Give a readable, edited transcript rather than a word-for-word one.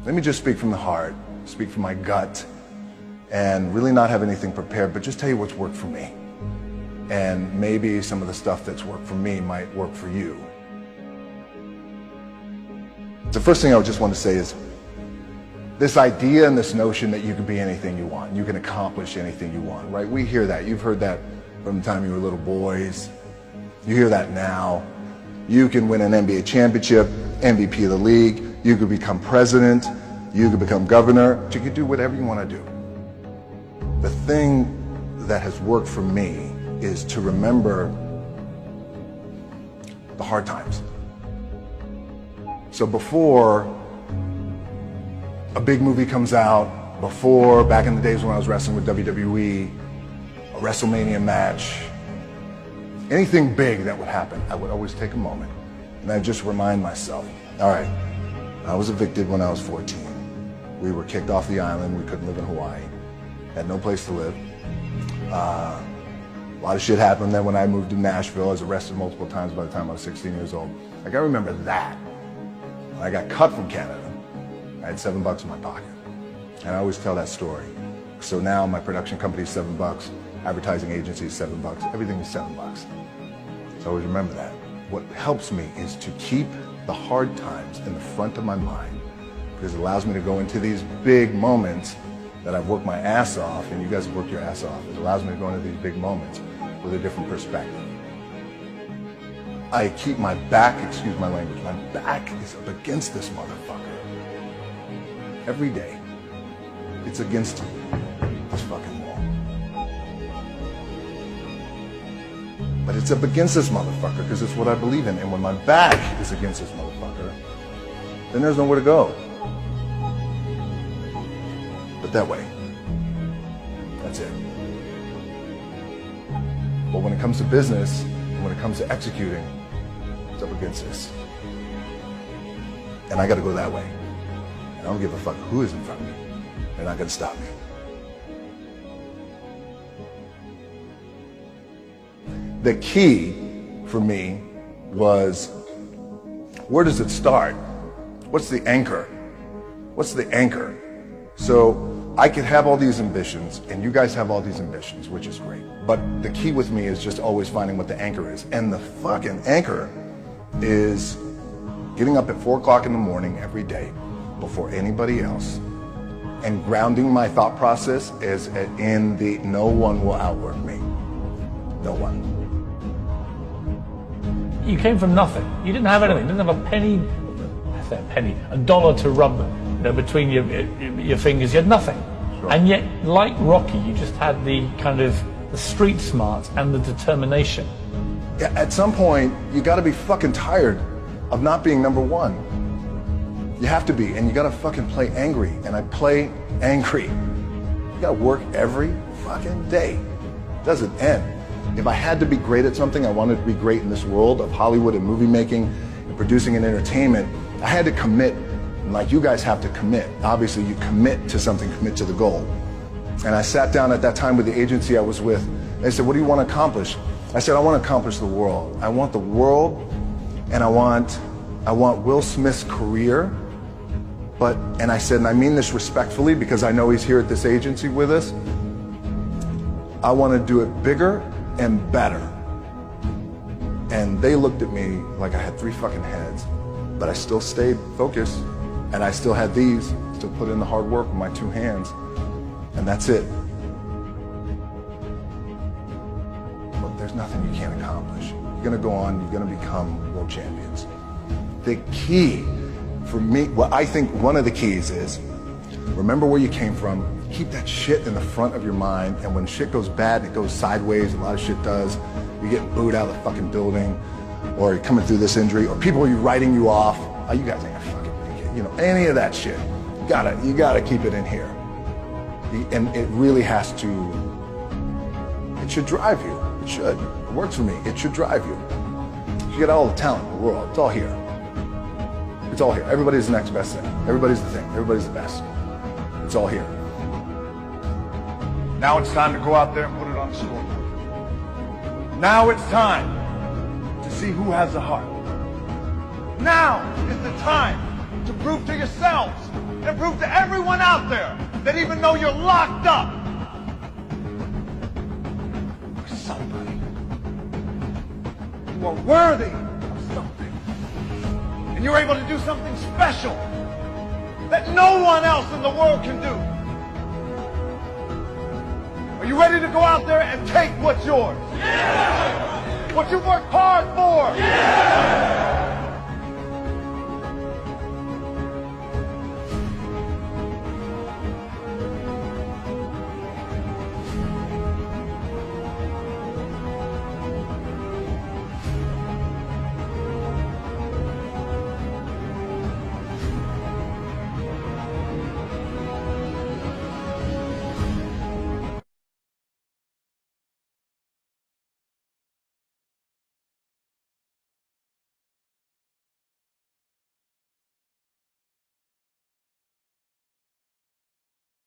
Let me just speak from the heart, speak from my gut, and really not have anything prepared, but just tell you what's worked for me. And maybe some of the stuff that's worked for me might work for you. The first thing I would just want to say is this idea and this notion that you can be anything you want, you can accomplish anything you want, right? We hear that. You've heard that from the time you were little boys. You hear that now. You can win an NBA championship, MVP of the league. You could become president. You could become governor. You could do whatever you want to do. The thing that has worked for me is to remember the hard times. So before a big movie comes out, before, back in the days when I was wrestling with WWE, a WrestleMania match, anything big that would happen, I would always take a moment and I'd just remind myself, all right, I was evicted when I was 14. We were kicked off the island. We couldn't live in Hawaii. Had no place to live. A lot of shit happened. Then when I moved to Nashville, I was arrested multiple times by the time I was 16 years old. Like, I remember that. When I got cut from Canada, I had $7 in my pocket. And I always tell that story. So now my production company is $7, advertising agency is $7, everything is $7. So I always remember that. What helps me is to keep the hard times in the front of my mind, because it allows me to go into these big moments that I've worked my ass off, and you guys have worked your ass off. It allows me to go into these big moments with a different perspective. I keep my back, excuse my language, my back is up against this motherfucker. Every day, it's against this fucking wall. But it's up against this motherfucker because it's what I believe in. And when my back is against this motherfucker, then there's nowhere to go. But that way. That's it. But when it comes to business, and when it comes to executing, it's up against this. And I gotta go that way. And I don't give a fuck who is in front of me. They're not gonna stop me. The key for me was, where does it start? What's the anchor? What's the anchor? So I could have all these ambitions, and you guys have all these ambitions, which is great. But the key with me is just always finding what the anchor is. And the fucking anchor is getting up at 4 o'clock in the morning every day before anybody else and grounding my thought process is in the no one will outwork me. No one. You came from nothing. You didn't have anything. You didn't have a penny, I say a penny, a dollar to rub between your fingers. You had nothing. Sure. And yet, like Rocky, you just had the kind of the street smarts and the determination. Yeah, at some point, you gotta be fucking tired of not being number one. You have to be, and you gotta fucking play angry. And I play angry. You gotta work every fucking day. It doesn't end. If I had to be great at something, I wanted to be great in this world of Hollywood and movie making and producing and entertainment, I had to commit, like you guys have to commit. Obviously, you commit to something, commit to the goal. And I sat down at that time with the agency I was with. They said, what do you want to accomplish? I said, I want to accomplish the world. I want the world, and I want Will Smith's career. And I said, and I mean this respectfully because I know he's here at this agency with us, I want to do it bigger and better. And they looked at me like I had 3 fucking heads, but I still stayed focused, and I still had these, still put in the hard work with my 2 hands, and that's it. Look, there's nothing you can't accomplish. You're gonna go on, you're gonna become world champions. The key for me, what I think one of the keys is, remember where you came from. Keep that shit in the front of your mind, and when shit goes bad, it goes sideways, a lot of shit does. You get booed out of the fucking building, or you're coming through this injury, or people are writing you off. Oh, you guys ain't gonna fucking make it. You know, any of that shit. You gotta keep it in here. And it really has to, it should drive you. It should. It works for me. It should drive you. You get all the talent in the world. It's all here. It's all here. Everybody's the next best thing. Everybody's the thing. Everybody's the best. It's all here. Now it's time to go out there and put it on the scoreboard. Now it's time to see who has the heart. Now is the time to prove to yourselves and prove to everyone out there that even though you're locked up, you're somebody. You are worthy of something. And you're able to do something special that no one else in the world can do. Are you ready to go out there and take what's yours? Yeah! What you worked hard for? Yeah!